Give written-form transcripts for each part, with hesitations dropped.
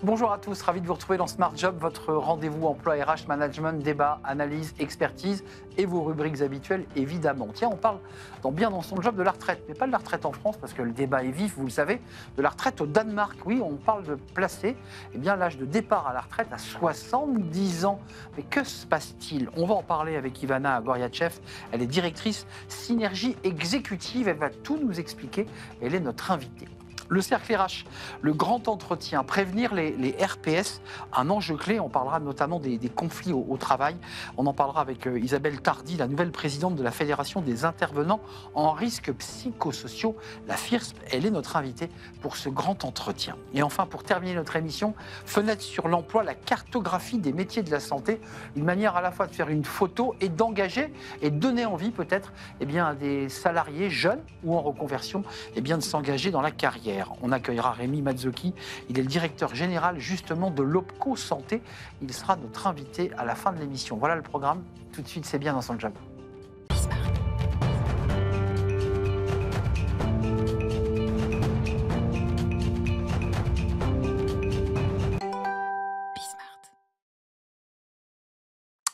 Bonjour à tous, ravi de vous retrouver dans Smart Job, votre rendez-vous emploi RH, management, débat, analyse, expertise et vos rubriques habituelles évidemment. Tiens, on parle dans son job de la retraite, mais pas de la retraite en France parce que le débat est vif, vous le savez, de la retraite au Danemark. Oui, on parle de placer l'âge de départ à la retraite à 70 ans. Mais que se passe-t-il? On va en parler avec Ivana Goryachev, elle est directrice Synergie Exécutive, elle va tout nous expliquer, elle est notre invitée. Le cercle RH, le grand entretien, prévenir les RPS, un enjeu clé. On parlera notamment des conflits au travail. On en parlera avec Isabelle Tardy, la nouvelle présidente de la Fédération des intervenants en risques psychosociaux. La FIRSP, elle est notre invitée pour ce grand entretien. Et enfin, pour terminer notre émission, fenêtre sur l'emploi, la cartographie des métiers de la santé. Une manière à la fois de faire une photo et d'engager et de donner envie peut-être à des salariés jeunes ou en reconversion de s'engager dans la carrière. On accueillera Rémi Mazzocchi, il est le directeur général justement de l'OPCO Santé. Il sera notre invité à la fin de l'émission. Voilà le programme. Tout de suite, c'est bien dans son job.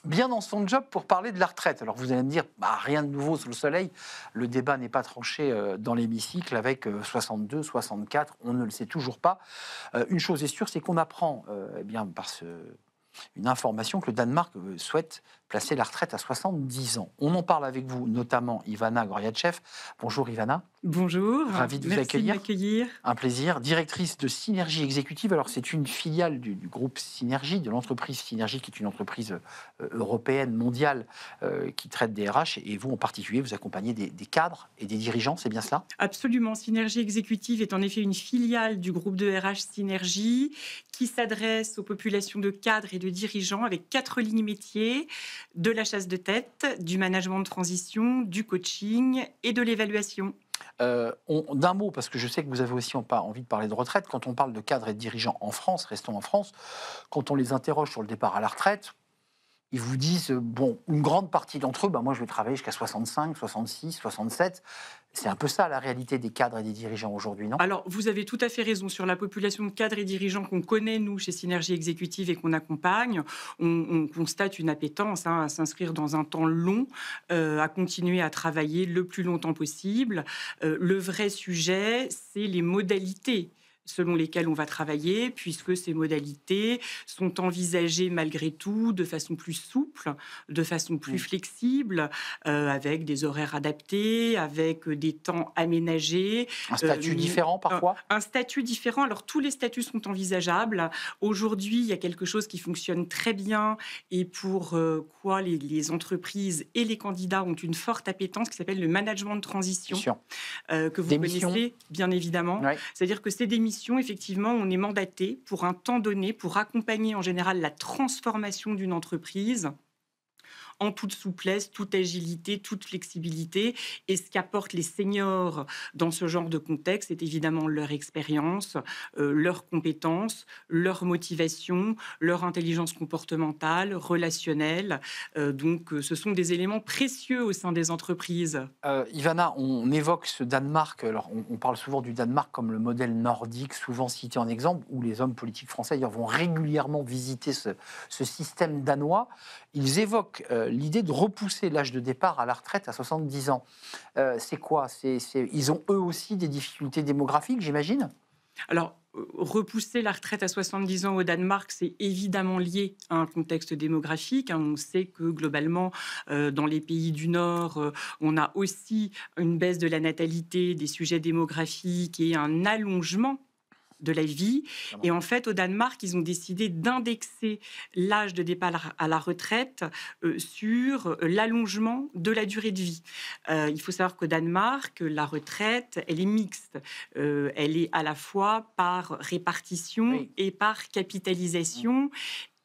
Bien dans son job pour parler de la retraite. Alors vous allez me dire, rien de nouveau sous le soleil, le débat n'est pas tranché dans l'hémicycle avec 62, 64, on ne le sait toujours pas. Une chose est sûre, c'est qu'on apprend une information que le Danemark souhaite placer la retraite à 70 ans. On en parle avec vous, notamment Ivana Goryachev. Bonjour Ivana. Bonjour, Ravi de vous merci accueillir. de m'accueillir. Un plaisir. Directrice de Synergie Exécutive. Alors, c'est une filiale du groupe Synergie, de l'entreprise Synergie, qui est une entreprise européenne, mondiale, qui traite des RH. Et vous, en particulier, vous accompagnez des cadres et des dirigeants, c'est bien cela? Absolument, Synergie Exécutive est en effet une filiale du groupe de RH Synergie qui s'adresse aux populations de cadres et de dirigeants avec 4 lignes métiers, de la chasse de tête, du management de transition, du coaching et de l'évaluation. D'un mot, parce que je sais que vous avez aussi envie de parler de retraite, quand on parle de cadres et de dirigeants en France, restons en France, quand on les interroge sur le départ à la retraite, ils vous disent, une grande partie d'entre eux, moi je vais travailler jusqu'à 65, 66, 67. C'est un peu ça la réalité des cadres et des dirigeants aujourd'hui, non? Alors, vous avez tout à fait raison sur la population de cadres et dirigeants qu'on connaît, nous, chez Synergie Exécutive et qu'on accompagne. On constate une appétence à s'inscrire dans un temps long, à continuer à travailler le plus longtemps possible. Le vrai sujet, c'est les modalités selon lesquelles on va travailler, puisque ces modalités sont envisagées malgré tout de façon plus souple, de façon plus flexible, avec des horaires adaptés, avec des temps aménagés. Un statut différent parfois? Un statut différent. Alors, tous les statuts sont envisageables. Aujourd'hui, il y a quelque chose qui fonctionne très bien et pour quoi les entreprises et les candidats ont une forte appétence, qui s'appelle le management de transition, que vous connaissez bien évidemment. Oui. C'est-à-dire que c'est des missions, effectivement, on est mandaté pour un temps donné pour accompagner en général la transformation d'une entreprise en toute souplesse, toute agilité, toute flexibilité. Et ce qu'apportent les seniors dans ce genre de contexte, c'est évidemment leur expérience, leurs compétences, leur motivation, leur intelligence comportementale, relationnelle. Donc, ce sont des éléments précieux au sein des entreprises. Ivana, on évoque ce Danemark, alors on parle souvent du Danemark comme le modèle nordique, souvent cité en exemple, où les hommes politiques français d'ailleurs vont régulièrement visiter ce système danois. Ils évoquent l'idée de repousser l'âge de départ à la retraite à 70 ans. C'est quoi? Ils ont eux aussi des difficultés démographiques, j'imagine? Alors, repousser la retraite à 70 ans au Danemark, c'est évidemment lié à un contexte démographique. On sait que globalement, dans les pays du Nord, on a aussi une baisse de la natalité, des sujets démographiques et un allongement de la vie. Et en fait, au Danemark, ils ont décidé d'indexer l'âge de départ à la retraite sur l'allongement de la durée de vie. Il faut savoir qu'au Danemark, la retraite, elle est mixte. Elle est à la fois par répartition et par capitalisation.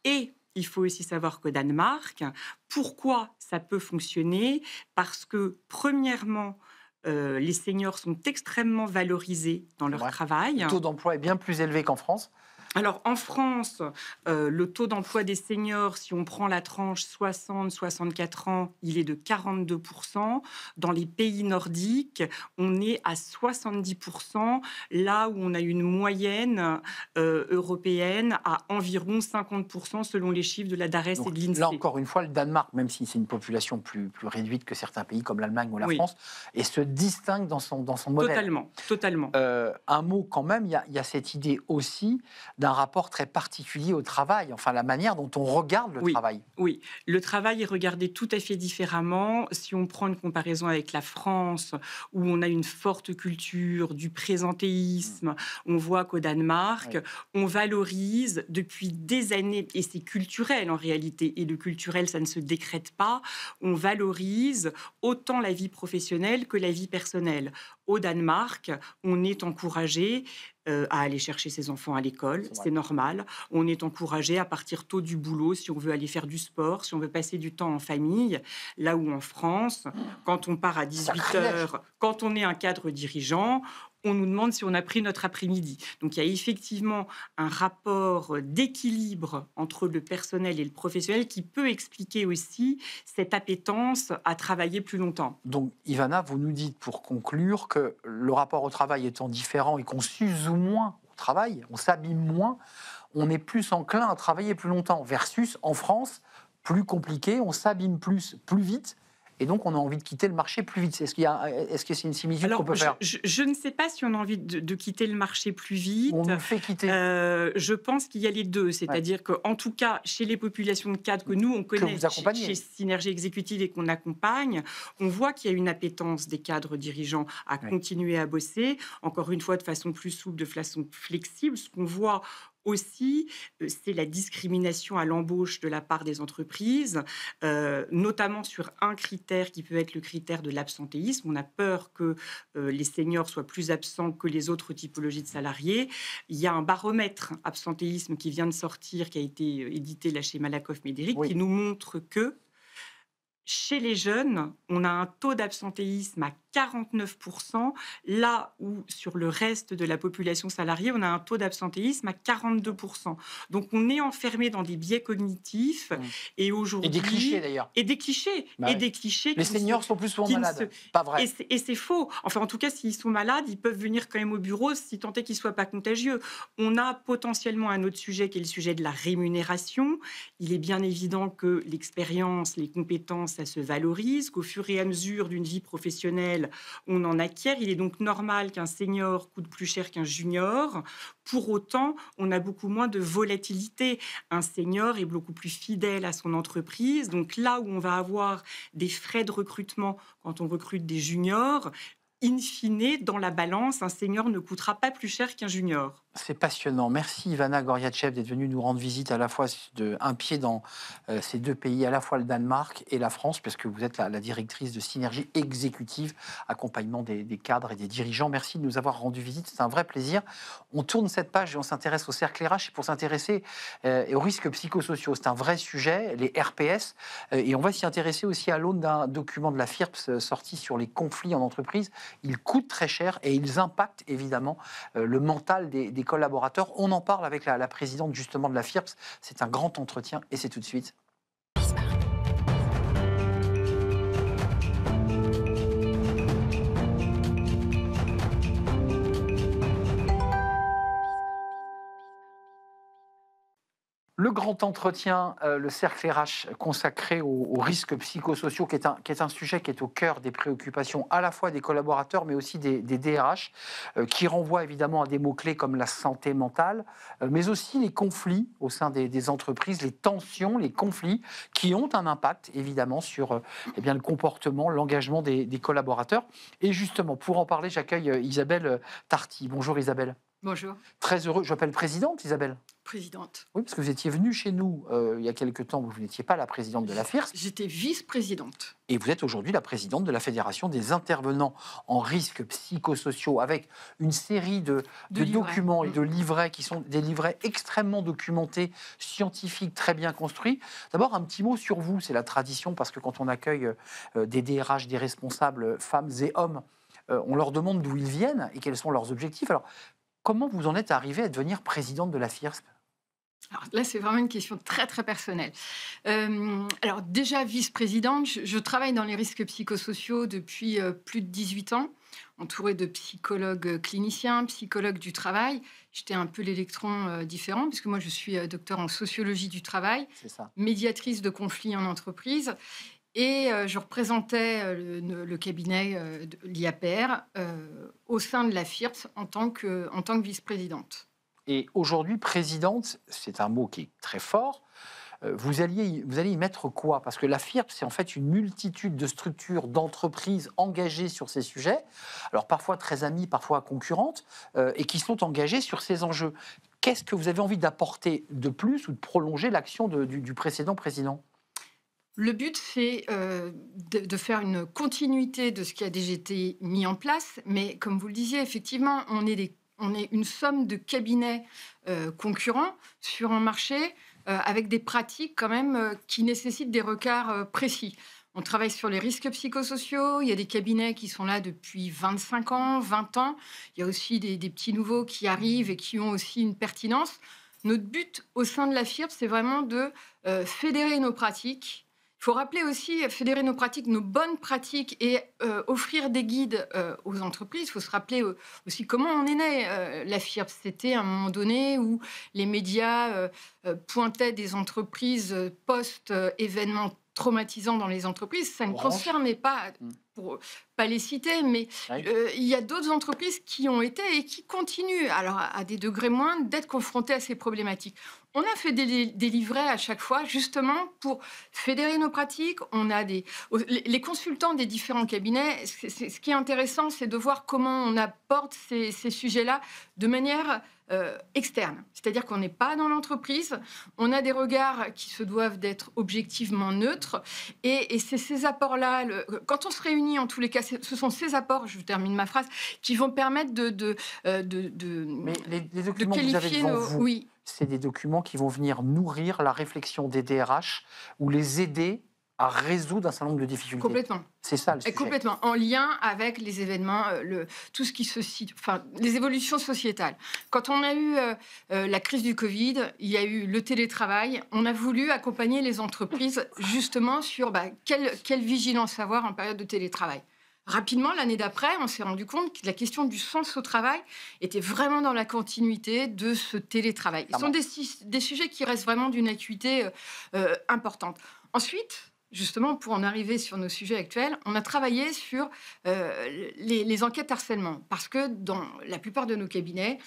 Et il faut aussi savoir qu'au Danemark, pourquoi ça peut fonctionner? Parce que, premièrement, les seniors sont extrêmement valorisés dans leur travail. Le taux d'emploi est bien plus élevé qu'en France. Alors, en France, le taux d'emploi des seniors, si on prend la tranche 60-64 ans, il est de 42%. Dans les pays nordiques, on est à 70%, là où on a une moyenne européenne à environ 50% selon les chiffres de la DARES Donc et de là, l'INSEE. encore une fois, le Danemark, même si c'est une population plus réduite que certains pays comme l'Allemagne ou la Oui, France, et se distingue dans son modèle. totalement, totalement. Un mot quand même, il y a cette idée aussi d'un rapport très particulier au travail, enfin la manière dont on regarde le Oui, travail. oui. Le travail est regardé tout à fait différemment. Si on prend une comparaison avec la France, où on a une forte culture du présentéisme, on voit qu'au Danemark, Oui. on valorise depuis des années, et c'est culturel en réalité, et le culturel, ça ne se décrète pas, on valorise autant la vie professionnelle que la vie personnelle. Au Danemark, on est encouragé à aller chercher ses enfants à l'école, C'est vrai. c'est normal. On est encouragé à partir tôt du boulot si on veut aller faire du sport, si on veut passer du temps en famille. Là où en France, quand on part à 18 Sacrilège. heures, quand on est un cadre dirigeant, on nous demande si on a pris notre après-midi. Donc il y a effectivement un rapport d'équilibre entre le personnel et le professionnel qui peut expliquer aussi cette appétence à travailler plus longtemps. Donc, Ivana, vous nous dites pour conclure que le rapport au travail étant différent et qu'on s'use ou moins au travail, on s'abîme moins, on est plus enclin à travailler plus longtemps, versus en France, plus compliqué, on s'abîme plus vite, et donc on a envie de quitter le marché plus vite. Est-ce que c'est une similitude qu'on Alors, peut faire? je ne sais pas si on a envie de quitter le marché plus On vite. nous fait quitter, Je pense qu'il y a les deux. C'est-à-dire qu'en tout cas, chez les populations de cadres que nous, on que connaît vous accompagnez. chez Synergie Exécutive et qu'on accompagne, on voit qu'il y a une appétence des cadres dirigeants à Oui. continuer à bosser, encore une fois, de façon plus souple, de façon flexible. Ce qu'on voit aussi, c'est la discrimination à l'embauche de la part des entreprises, notamment sur un critère qui peut être le critère de l'absentéisme. On a peur que les seniors soient plus absents que les autres typologies de salariés. Il y a un baromètre absentéisme qui vient de sortir, qui a été édité là chez Malakoff Médéric, Oui. qui nous montre que chez les jeunes, on a un taux d'absentéisme à 49%, là où sur le reste de la population salariée, on a un taux d'absentéisme à 42%. Donc on est enfermé dans des biais cognitifs et Et aujourd'hui... des clichés d'ailleurs. Et des clichés, Bah et oui. des clichés Les qui ne se- seniors sont plus souvent qui ne malades. se- Pas vrai. et c'est faux. Enfin, en tout cas, s'ils sont malades, ils peuvent venir quand même au bureau si tant est qu'ils ne soient pas contagieux. On a potentiellement un autre sujet qui est le sujet de la rémunération. Il est bien évident que l'expérience, les compétences, ça se valorise, qu'au fur et à mesure d'une vie professionnelle, on en acquiert. Il est donc normal qu'un senior coûte plus cher qu'un junior. Pour autant, on a beaucoup moins de volatilité. Un senior est beaucoup plus fidèle à son entreprise. Donc là où on va avoir des frais de recrutement quand on recrute des juniors, in fine, dans la balance, un senior ne coûtera pas plus cher qu'un junior. C'est passionnant. Merci Ivana Goryachev d'être venue nous rendre visite à la fois un pied dans ces deux pays, à la fois le Danemark et la France, puisque vous êtes la directrice de Synergie Exécutive, accompagnement des cadres et des dirigeants. Merci de nous avoir rendu visite, c'est un vrai plaisir. On tourne cette page et on s'intéresse au cercle RH pour s'intéresser aux risques psychosociaux. C'est un vrai sujet, les RPS, et on va s'y intéresser aussi à l'aune d'un document de la FIRPS sorti sur les conflits en entreprise. Ils coûtent très cher et ils impactent évidemment le mental des collaborateurs. On en parle avec la présidente justement de la FIRPS. C'est un grand entretien et c'est tout de suite. Le grand entretien, le cercle RH consacré aux risques psychosociaux, qui est un sujet qui est au cœur des préoccupations à la fois des collaborateurs, mais aussi des DRH, qui renvoie évidemment à des mots-clés comme la santé mentale, mais aussi les conflits au sein des entreprises, les tensions, les conflits, qui ont un impact évidemment sur le comportement, l'engagement des collaborateurs. Et justement, pour en parler, j'accueille Isabelle Tarty. Bonjour Isabelle. Bonjour. Très heureux, j'appelle présidente Isabelle. Présidente. Oui, parce que vous étiez venue chez nous il y a quelque temps, vous n'étiez pas la présidente de la FIRS, J'étais vice-présidente. et vous êtes aujourd'hui la présidente de la Fédération des intervenants en risques psychosociaux, avec une série de livrets. documents et de livrets qui sont des livrets extrêmement documentés, scientifiques, très bien construits. D'abord, un petit mot sur vous, c'est la tradition, parce que quand on accueille des DRH, des responsables, femmes et hommes, on leur demande d'où ils viennent et quels sont leurs objectifs. Alors, Comment vous en êtes arrivé à devenir présidente de la FIRSP? Alors là, c'est vraiment une question très, très personnelle. Alors déjà, vice-présidente, je travaille dans les risques psychosociaux depuis plus de 18 ans, entourée de psychologues cliniciens, psychologues du travail. J'étais un peu l'électron différent, puisque moi, je suis docteur en sociologie du travail, C'est ça. médiatrice de conflits en entreprise. Et je représentais le cabinet de l'IAPR au sein de la FIRSP en tant que vice-présidente. Et aujourd'hui, présidente, c'est un mot qui est très fort. Vous allez y mettre quoi? Parce que la FIRP, c'est en fait une multitude de structures, d'entreprises engagées sur ces sujets, alors parfois très amies, parfois concurrentes, et qui sont engagées sur ces enjeux. Qu'est-ce que vous avez envie d'apporter de plus ou de prolonger l'action du précédent président? Le but, c'est de faire une continuité de ce qui a déjà été mis en place. Mais comme vous le disiez, effectivement, on est une somme de cabinets concurrents sur un marché avec des pratiques quand même qui nécessitent des regards précis. On travaille sur les risques psychosociaux. Il y a des cabinets qui sont là depuis 25 ans, 20 ans. Il y a aussi des petits nouveaux qui arrivent et qui ont aussi une pertinence. Notre but au sein de la FIRP, c'est vraiment de fédérer nos pratiques. Il faut rappeler aussi, fédérer nos pratiques, nos bonnes pratiques et offrir des guides aux entreprises. Il faut se rappeler aussi comment on est né. La FIRP, c'était un moment donné où les médias pointaient des entreprises post-événements traumatisants dans les entreprises. Ça ne concernait pas, pour pas les citer, mais il y a d'autres entreprises qui ont été et qui continuent, alors à des degrés moindres, d'être confrontées à ces problématiques. On a fait des livrets à chaque fois, justement, pour fédérer nos pratiques. On a les consultants des différents cabinets. Ce qui est intéressant, c'est de voir comment on aborde ces sujets-là de manière externe. C'est-à-dire qu'on n'est pas dans l'entreprise. On a des regards qui se doivent d'être objectivement neutres. Et c'est ces apports-là, quand on se réunit, en tous les cas, ce sont ces apports, je termine ma phrase, qui vont permettre Mais les documents que vous avez devant vous, oui. C'est des documents qui vont venir nourrir la réflexion des DRH ou les aider à résoudre un certain nombre de difficultés. Complètement. C'est ça le sujet. Complètement, en lien avec les événements, tout ce qui se situe, enfin, les évolutions sociétales. Quand on a eu la crise du Covid, il y a eu le télétravail. On a voulu accompagner les entreprises justement sur quelle vigilance avoir en période de télétravail. Rapidement, l'année d'après, on s'est rendu compte que la question du sens au travail était vraiment dans la continuité de ce télétravail. Ce sont des sujets qui restent vraiment d'une acuité importante. Ensuite, justement, pour en arriver sur nos sujets actuels, on a travaillé sur les enquêtes harcèlement. Parce que dans la plupart de nos cabinets,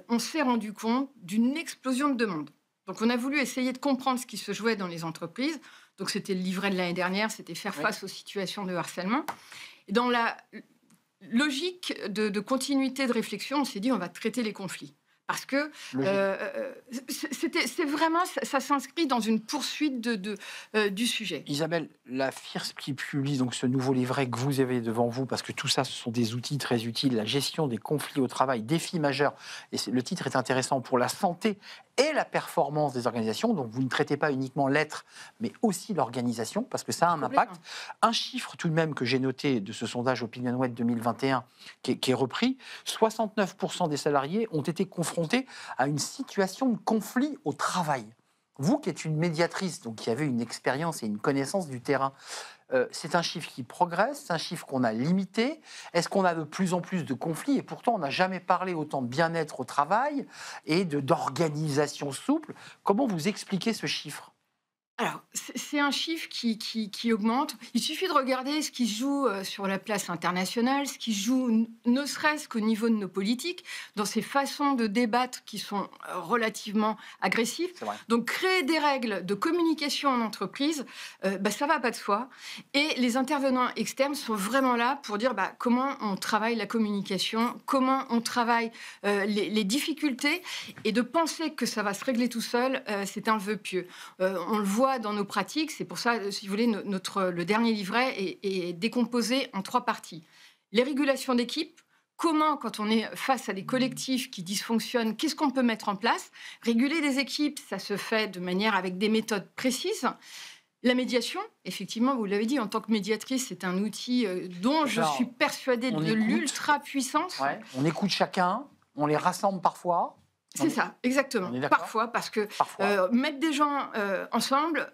on s'est rendu compte d'une explosion de demandes. Donc, on a voulu essayer de comprendre ce qui se jouait dans les entreprises. Donc, c'était le livret de l'année dernière, c'était faire face aux situations de harcèlement. Et dans la logique de continuité de réflexion, on s'est dit on va traiter les conflits. Parce que c'est vraiment, ça s'inscrit dans une poursuite du sujet. Isabelle, la FIRSP qui publie donc ce nouveau livret que vous avez devant vous, parce que tout ça, ce sont des outils très utiles, la gestion des conflits au travail, défis majeurs, et le titre est intéressant pour la santé et la performance des organisations. Donc vous ne traitez pas uniquement l'être, mais aussi l'organisation, parce que ça a un impact. Un chiffre tout de même que j'ai noté de ce sondage OpinionWay 2021 qui est repris, 69% des salariés ont été confrontés à une situation de conflit au travail. Vous qui êtes une médiatrice, donc qui avez une expérience et une connaissance du terrain, c'est un chiffre qui progresse, c'est un chiffre qu'on a limité. Est-ce qu'on a de plus en plus de conflits? Et pourtant, on n'a jamais parlé autant de bien-être au travail et d'organisation souple. Comment vous expliquez ce chiffre? Alors, c'est un chiffre qui augmente. Il suffit de regarder ce qui se joue sur la place internationale, ce qui se joue ne serait-ce qu'au niveau de nos politiques, dans ces façons de débattre qui sont relativement agressives. Donc, créer des règles de communication en entreprise, ça ne va pas de soi. Et les intervenants externes sont vraiment là pour dire comment on travaille la communication, comment on travaille les difficultés, et de penser que ça va se régler tout seul, c'est un vœu pieux. On le voit dans nos pratiques, c'est pour ça, si vous voulez, le dernier livret est décomposé en 3 parties. Les régulations d'équipe, comment, quand on est face à des collectifs qui dysfonctionnent, qu'est-ce qu'on peut mettre en place? Réguler des équipes, ça se fait de manière avec des méthodes précises. La médiation, effectivement, vous l'avez dit, en tant que médiatrice, c'est un outil dont je suis persuadée de l'ultra-puissance. On écoute chacun. on les rassemble parfois. C'est ça, exactement. Parfois, parce que mettre des gens ensemble,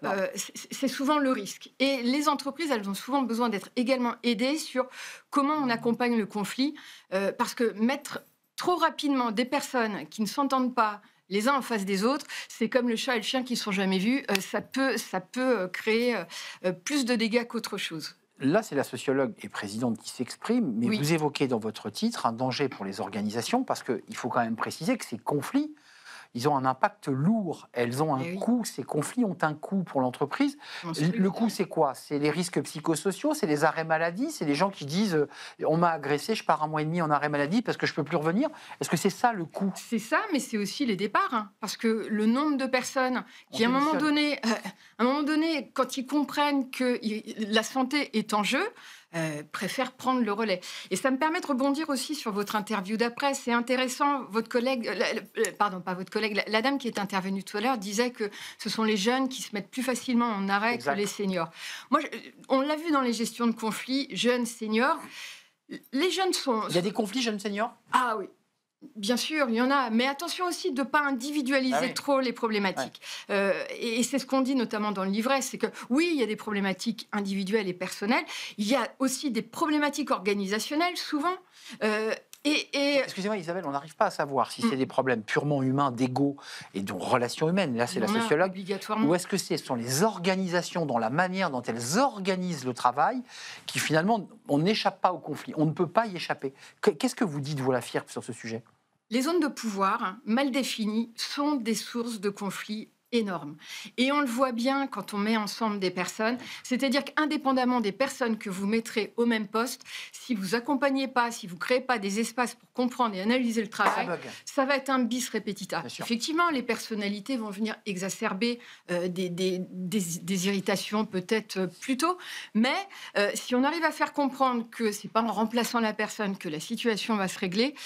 c'est souvent le risque. Et les entreprises, elles ont souvent besoin d'être également aidées sur comment on accompagne le conflit, parce que mettre trop rapidement des personnes qui ne s'entendent pas les uns en face des autres, c'est comme le chat et le chien qui ne se sont jamais vus, ça peut créer plus de dégâts qu'autre chose. Là, c'est la sociologue et présidente qui s'exprime, mais vous évoquez dans votre titre un danger pour les organisations, parce qu'il faut quand même préciser que ces conflits, ils ont un impact lourd, elles ont un coût, ces conflits ont un coût pour l'entreprise. Le coût, c'est quoi? C'est les risques psychosociaux, c'est les arrêts maladie, c'est les gens qui disent « on m'a agressé, je pars 1 mois et demi en arrêt maladie parce que je ne peux plus revenir ». Est-ce que c'est ça le coût? C'est ça, mais c'est aussi les départs, hein, parce que le nombre de personnes qui, à un moment donné, quand ils comprennent que la santé est en jeu, préfèrent prendre le relais. Et ça me permet de rebondir aussi sur votre interview d'après. C'est intéressant, votre collègue, pardon, pas votre collègue, la dame qui est intervenue tout à l'heure disait que ce sont les jeunes qui se mettent plus facilement en arrêt que les seniors. Moi, on l'a vu dans les gestions de conflits, jeunes, seniors. Les jeunes sont... Il y a des conflits jeunes seniors? Ah oui. Bien sûr, il y en a, mais attention aussi de ne pas individualiser trop les problématiques. Et c'est ce qu'on dit notamment dans le livret, c'est que oui, il y a des problématiques individuelles et personnelles, il y a aussi des problématiques organisationnelles, souvent. Excusez-moi Isabelle, on n'arrive pas à savoir si c'est des problèmes purement humains, d'ego et de relations humaines, là c'est la sociologue, obligatoirement. ou est-ce que ce sont les organisations dans la manière dont elles organisent le travail qui finalement, on n'échappe pas au conflit, on ne peut pas y échapper. Qu'est-ce que vous dites, vous, la FIRP, sur ce sujet? Les zones de pouvoir, mal définies, sont des sources de conflits énormes. Et on le voit bien quand on met ensemble des personnes, c'est-à-dire qu'indépendamment des personnes que vous mettrez au même poste, si vous accompagnez pas, si vous créez pas des espaces pour comprendre et analyser le travail, ça va être un bis repetita. Effectivement, les personnalités vont venir exacerber des irritations peut-être plus tôt, mais si on arrive à faire comprendre que c'est pas en remplaçant la personne que la situation va se régler,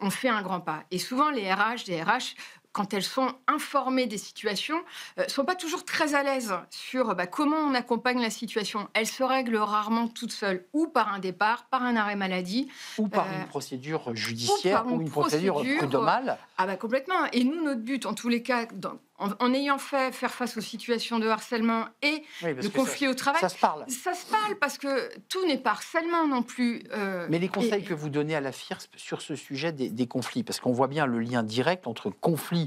on fait un grand pas. Et souvent, les RH, quand elles sont informées des situations, ne sont pas toujours très à l'aise sur comment on accompagne la situation. Elles se règlent rarement toutes seules, ou par un départ, par un arrêt maladie. Ou par une procédure judiciaire, ou une procédure prud'homale. Complètement. Et nous, notre but, en tous les cas, en ayant fait faire face aux situations de harcèlement et de conflit au travail, ça se parle. Ça se parle parce que tout n'est pas harcèlement non plus. Mais les conseils que vous donnez à la FIRSP sur ce sujet des conflits, parce qu'on voit bien le lien direct entre conflit,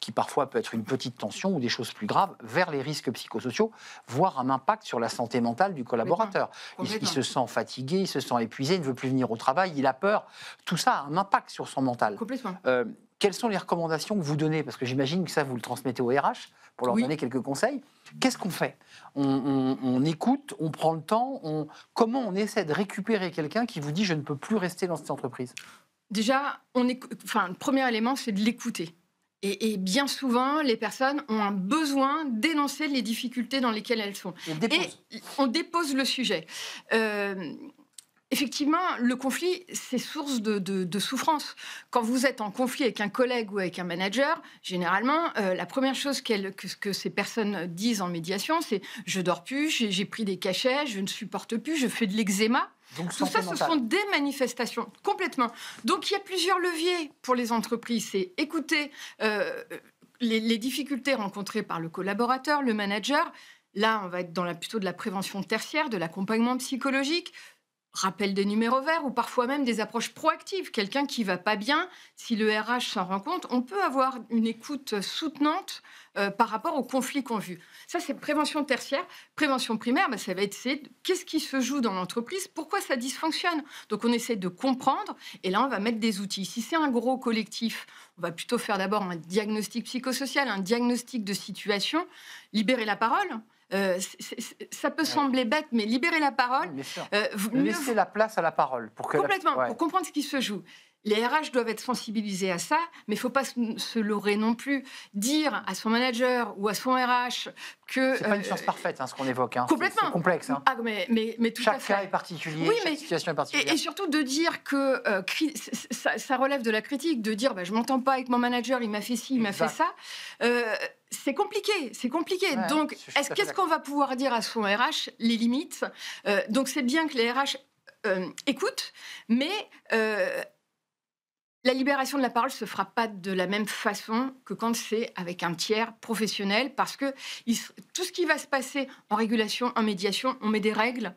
qui parfois peut être une petite tension ou des choses plus graves, vers les risques psychosociaux, voire un impact sur la santé mentale du collaborateur. Il se sent fatigué, il se sent épuisé, il ne veut plus venir au travail, il a peur. Tout ça a un impact sur son mental. Complètement. Quelles sont les recommandations que vous donnez? Parce que j'imagine que ça, vous le transmettez au RH pour leur donner quelques conseils. Qu'est-ce qu'on fait? On écoute, on prend le temps. Comment on essaie de récupérer quelqu'un qui vous dit « je ne peux plus rester dans cette entreprise » ? Déjà, le premier élément, c'est de l'écouter. Et bien souvent, les personnes ont un besoin d'énoncer les difficultés dans lesquelles elles sont. Et on dépose le sujet. Effectivement, le conflit, c'est source de souffrance. Quand vous êtes en conflit avec un collègue ou avec un manager, généralement, la première chose que ces personnes disent en médiation, c'est « je dors plus, j'ai pris des cachets, je ne supporte plus, je fais de l'eczéma ». Donc, tout ça, ce sont des manifestations, complètement. Donc, il y a plusieurs leviers pour les entreprises. C'est écouter les difficultés rencontrées par le collaborateur, le manager. Là, on va être plutôt de la prévention tertiaire, de l'accompagnement psychologique, rappel des numéros verts ou parfois même des approches proactives. Quelqu'un qui ne va pas bien, si le RH s'en rend compte, on peut avoir une écoute soutenante par rapport aux conflits qu'on vit. Ça, c'est prévention tertiaire. Prévention primaire, ça va être qu'est-ce qui se joue dans l'entreprise, pourquoi ça dysfonctionne. Donc, on essaie de comprendre et là, on va mettre des outils. Si c'est un gros collectif, on va plutôt faire d'abord un diagnostic psychosocial, un diagnostic de situation, libérer la parole. Ça peut sembler bête, mais libérer la parole... Laisser la place à la parole. Pour comprendre ce qui se joue. Les RH doivent être sensibilisés à ça, mais il ne faut pas se leurrer non plus. Dire à son manager ou à son RH que... C'est pas une science parfaite, ce qu'on évoque. Complètement. C'est complexe. Mais tout chaque à fait. cas est particulier, chaque situation est particulière. Et surtout de dire que ça relève de la critique, de dire je ne m'entends pas avec mon manager, il m'a fait ci, il m'a fait ça. C'est compliqué. Ouais, donc, qu'est-ce qu'on va pouvoir dire à son RH? Les limites. Donc, c'est bien que les RH écoutent, mais La libération de la parole se fera pas de la même façon que quand c'est avec un tiers professionnel, parce que tout ce qui va se passer en régulation, en médiation, on met des règles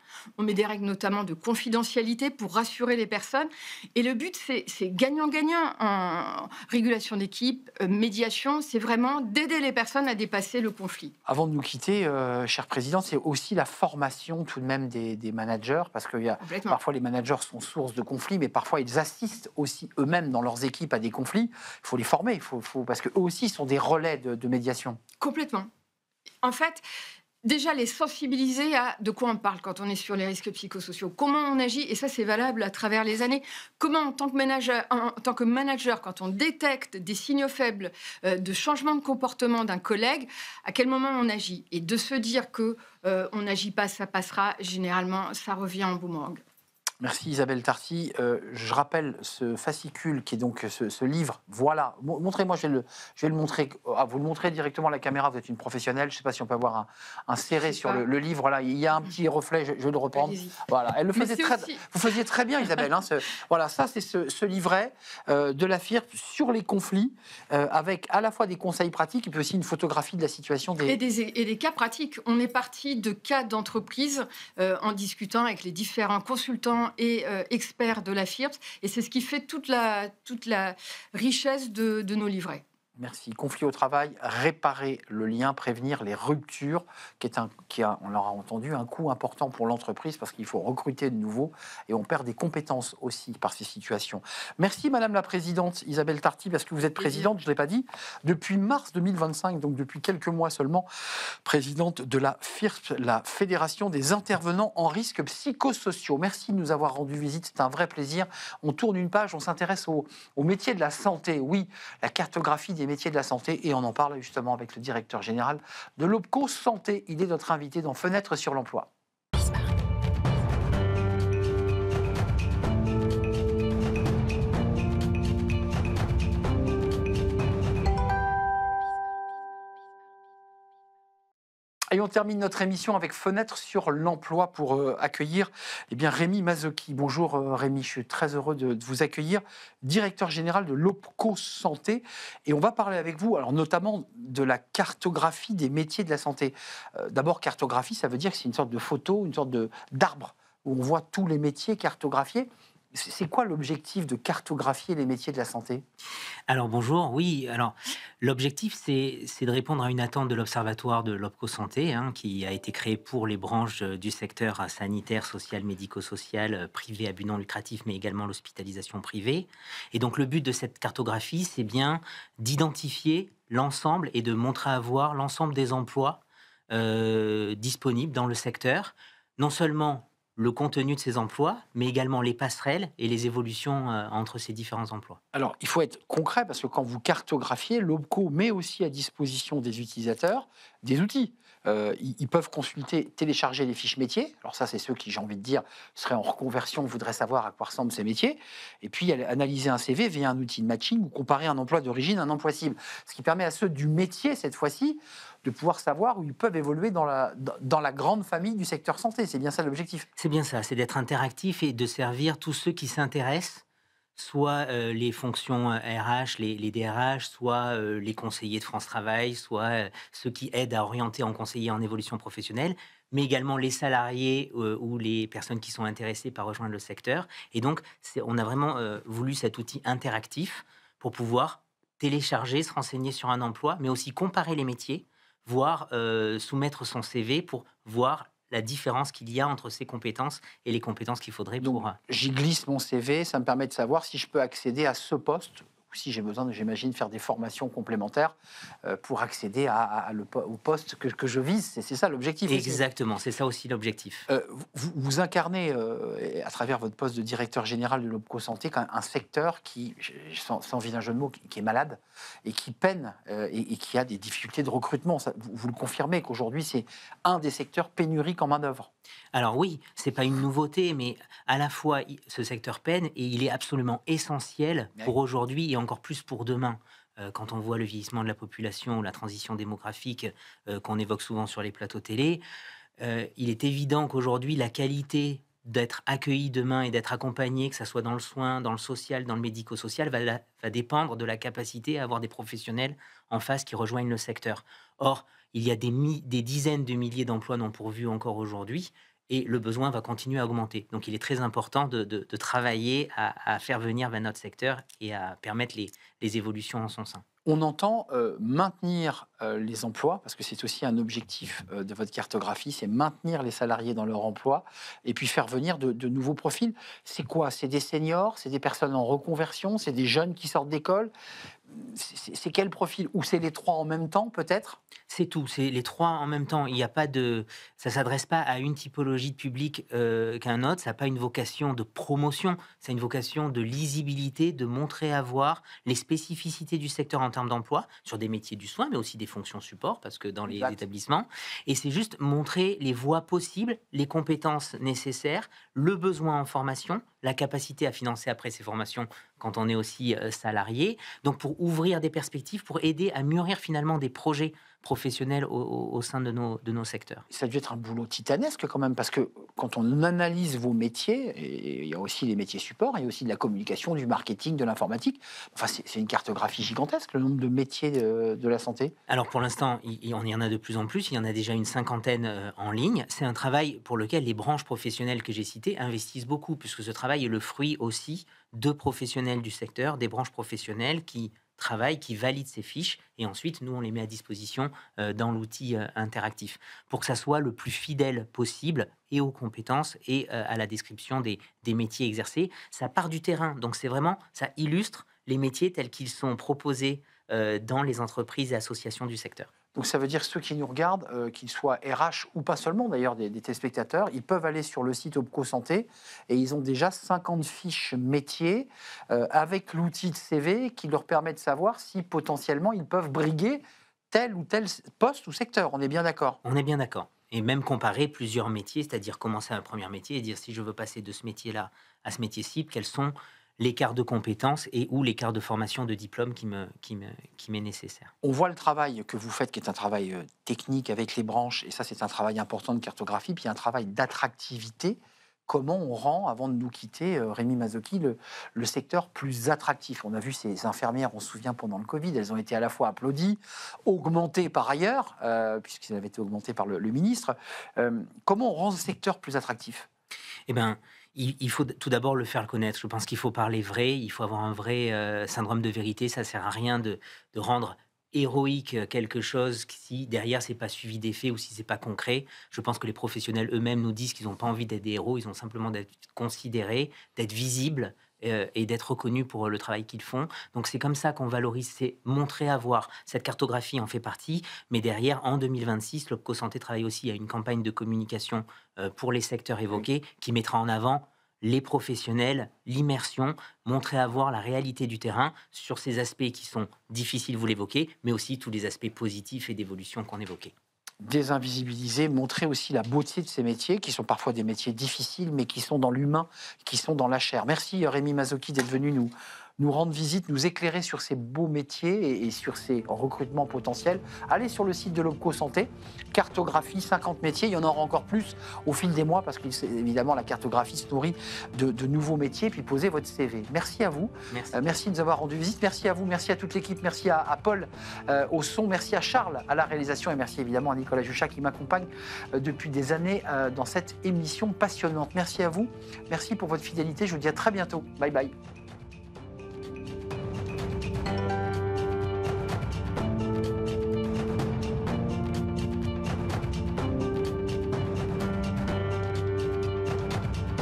notamment de confidentialité pour rassurer les personnes. Et le but, c'est gagnant-gagnant en régulation d'équipe, médiation, c'est vraiment d'aider les personnes à dépasser le conflit. Avant de nous quitter, cher président, c'est aussi la formation tout de même des managers, parce que parfois les managers sont source de conflits, mais parfois ils assistent aussi eux-mêmes dans leurs équipes à des conflits. Il faut les former, parce qu'eux aussi sont des relais de médiation. Complètement. En fait, déjà les sensibiliser à de quoi on parle quand on est sur les risques psychosociaux, comment on agit, et ça c'est valable à travers les années, comment en tant que manager, quand on détecte des signaux faibles de changement de comportement d'un collègue, à quel moment on agit, et de se dire que on n'agit pas, ça passera, généralement ça revient en boomerang. Merci Isabelle Tarty. Je rappelle ce fascicule qui est donc ce livre. Voilà, montrez-moi, je vais le montrer. Vous le montrez directement à la caméra, vous êtes une professionnelle. Je ne sais pas si on peut avoir un serré sur le livre. Là, il y a un petit reflet, je vais le reprendre. Voilà, elle le faisait vous faisiez très bien Isabelle. Hein, voilà, ça c'est ce livret de la FIRP sur les conflits, avec à la fois des conseils pratiques et puis aussi une photographie de la situation et des cas pratiques. On est parti de cas d'entreprise en discutant avec les différents consultants et experts de la FIRPS, et c'est ce qui fait toute la richesse de nos livrets. Merci. Conflit au travail, réparer le lien, prévenir les ruptures, qui a, on l'aura entendu, un coût important pour l'entreprise parce qu'il faut recruter de nouveau et on perd des compétences aussi par ces situations. Merci Madame la Présidente Isabelle Tarty, parce que vous êtes présidente, je ne l'ai pas dit, depuis mars 2025, donc depuis quelques mois seulement, présidente de la FIRP, la Fédération des intervenants en risques psychosociaux. Merci de nous avoir rendu visite, c'est un vrai plaisir. On tourne une page, on s'intéresse au métier de la santé. Oui, la cartographie des métiers de la santé, et on en parle justement avec le directeur général de l'OPCO Santé. Il est notre invité dans Fenêtre sur l'emploi. Et on termine notre émission avec Fenêtre sur l'emploi pour accueillir Rémi Mazzocchi. Bonjour Rémi, je suis très heureux de vous accueillir, directeur général de l'OPCO Santé. Et on va parler avec vous, alors notamment de la cartographie des métiers de la santé. D'abord, cartographie, ça veut dire que c'est une sorte de photo, une sorte d'arbre où on voit tous les métiers cartographiés. C'est quoi l'objectif de cartographier les métiers de la santé ? Alors bonjour, oui. Alors l'objectif, c'est de répondre à une attente de l'Observatoire de l'OPCO Santé, qui a été créé pour les branches du secteur sanitaire, social, médico-social, privé à but non lucratif, mais également l'hospitalisation privée. Et donc le but de cette cartographie, c'est bien d'identifier l'ensemble et de montrer à voir l'ensemble des emplois disponibles dans le secteur, non seulement le contenu de ces emplois, mais également les passerelles et les évolutions entre ces différents emplois. Alors, il faut être concret, parce que quand vous cartographiez, l'OPCO met aussi à disposition des utilisateurs des outils. Ils peuvent consulter, télécharger les fiches métiers. Alors ça, c'est ceux qui, j'ai envie de dire, seraient en reconversion, voudraient savoir à quoi ressemblent ces métiers. Et puis, analyser un CV via un outil de matching ou comparer un emploi d'origine à un emploi cible. Ce qui permet à ceux du métier, cette fois-ci, de pouvoir savoir où ils peuvent évoluer dans la grande famille du secteur santé. C'est bien ça l'objectif. C'est bien ça, c'est d'être interactif et de servir tous ceux qui s'intéressent, soit les fonctions RH, les DRH, soit les conseillers de France Travail, soit ceux qui aident à orienter en conseiller en évolution professionnelle, mais également les salariés ou les personnes qui sont intéressées par rejoindre le secteur. Et donc, on a vraiment voulu cet outil interactif pour pouvoir télécharger, se renseigner sur un emploi, mais aussi comparer les métiers, voire soumettre son CV pour voir la différence qu'il y a entre ses compétences et les compétences qu'il faudrait pour... Donc, j'y glisse mon CV, ça me permet de savoir si je peux accéder à ce poste, ou si j'ai besoin, j'imagine, faire des formations complémentaires pour accéder au poste que je vise. C'est ça l'objectif. Exactement, c'est ça aussi l'objectif. Vous incarnez, à travers votre poste de directeur général de l'OPCO Santé, un secteur qui, sans vilain jeu de mots, qui est malade et qui peine et qui a des difficultés de recrutement. Ça, vous le confirmez qu'aujourd'hui, c'est un des secteurs pénuriques en main-d'œuvre. Alors oui, c'est pas une nouveauté, mais à la fois, ce secteur peine et il est absolument essentiel pour aujourd'hui et encore plus pour demain. Quand on voit le vieillissement de la population ou la transition démographique qu'on évoque souvent sur les plateaux télé, il est évident qu'aujourd'hui, la qualité d'être accueilli demain et d'être accompagné, que ce soit dans le soin, dans le social, dans le médico-social, va dépendre de la capacité à avoir des professionnels en face qui rejoignent le secteur. Or, il y a des dizaines de milliers d'emplois non pourvus encore aujourd'hui, et le besoin va continuer à augmenter. Donc, il est très important de travailler à faire venir vers notre secteur et à permettre les évolutions en son sein. On entend maintenir les emplois, parce que c'est aussi un objectif de votre cartographie, c'est maintenir les salariés dans leur emploi et puis faire venir de nouveaux profils. C'est quoi? C'est des seniors, c'est des personnes en reconversion, c'est des jeunes qui sortent d'école? C'est quel profil? Ou c'est les trois en même temps, peut-être? C'est tout, c'est les trois en même temps. Il n'y a pas de, ça s'adresse pas à une typologie de public qu'un autre. Ça n'a pas une vocation de promotion. C'est une vocation de lisibilité, de montrer à voir les spécificités du secteur en termes d'emploi sur des métiers du soin, mais aussi des fonctions support, parce que dans les Exact. établissements. Et c'est juste montrer les voies possibles, les compétences nécessaires, le besoin en formation, la capacité à financer après ces formations quand on est aussi salarié. Donc pour ouvrir des perspectives, pour aider à mûrir finalement des projets professionnels au sein de nos secteurs. Ça a dû être un boulot titanesque quand même, parce que quand on analyse vos métiers, et il y a aussi les métiers support, il y a aussi de la communication, du marketing, de l'informatique. Enfin, c'est une cartographie gigantesque, le nombre de métiers de la santé. Alors pour l'instant, on y en a de plus en plus, il y en a déjà une cinquantaine en ligne. C'est un travail pour lequel les branches professionnelles que j'ai citées investissent beaucoup, puisque ce travail est le fruit aussi de professionnels du secteur, des branches professionnelles qui travaillent, qui valident ces fiches, et ensuite, nous, on les met à disposition dans l'outil interactif, pour que ça soit le plus fidèle possible, et aux compétences, et à la description des métiers exercés. Ça part du terrain, donc c'est vraiment, ça illustre les métiers tels qu'ils sont proposés dans les entreprises et associations du secteur. Donc ça veut dire que ceux qui nous regardent, qu'ils soient RH ou pas seulement d'ailleurs des téléspectateurs, ils peuvent aller sur le site Opco Santé et ils ont déjà 50 fiches métiers avec l'outil de CV qui leur permet de savoir si potentiellement ils peuvent briguer tel ou tel poste ou secteur. On est bien d'accord? On est bien d'accord. Et même comparer plusieurs métiers, c'est-à-dire commencer un premier métier et dire si je veux passer de ce métier-là à ce métier cible, quels sont l'écart de compétences et ou l'écart de formation de diplôme qui m'est nécessaire. On voit le travail que vous faites, qui est un travail technique avec les branches, et ça c'est un travail important de cartographie, puis un travail d'attractivité. Comment on rend, avant de nous quitter, Rémi Mazzocchi, le secteur plus attractif? On a vu ces infirmières, on se souvient, pendant le Covid, elles ont été à la fois applaudies, augmentées par ailleurs, puisqu'elles avaient été augmentées par le ministre. Comment on rend ce secteur plus attractif? Eh bien, il faut tout d'abord le faire connaître. Je pense qu'il faut parler vrai, il faut avoir un vrai syndrome de vérité. Ça ne sert à rien de rendre héroïque quelque chose si derrière c'est pas suivi des faits ou si c'est pas concret. Je pense que les professionnels eux-mêmes nous disent qu'ils n'ont pas envie d'être des héros, ils ont simplement d'être considérés, d'être visibles et d'être reconnus pour le travail qu'ils font. Donc c'est comme ça qu'on valorise, c'est montrer à voir. Cette cartographie en fait partie, mais derrière, en 2026, l'Opco Santé travaille aussi à une campagne de communication pour les secteurs évoqués qui mettra en avant les professionnels, l'immersion, montrer à voir la réalité du terrain sur ces aspects qui sont difficiles, vous l'évoquez, mais aussi tous les aspects positifs et d'évolution qu'on évoquait. Désinvisibiliser, montrer aussi la beauté de ces métiers, qui sont parfois des métiers difficiles, mais qui sont dans l'humain, qui sont dans la chair. Merci Rémi Mazzocchi d'être venu nous rendre visite, nous éclairer sur ces beaux métiers et sur ces recrutements potentiels. Allez sur le site de l'Opco Santé, cartographie, 50 métiers, il y en aura encore plus au fil des mois, parce qu'évidemment la cartographie se nourrit de nouveaux métiers, puis posez votre CV. Merci à vous, merci de nous avoir rendu visite, merci à vous, merci à toute l'équipe, merci à Paul au son, merci à Charles à la réalisation, et merci évidemment à Nicolas Juchat qui m'accompagne depuis des années dans cette émission passionnante. Merci à vous, merci pour votre fidélité, je vous dis à très bientôt, bye bye.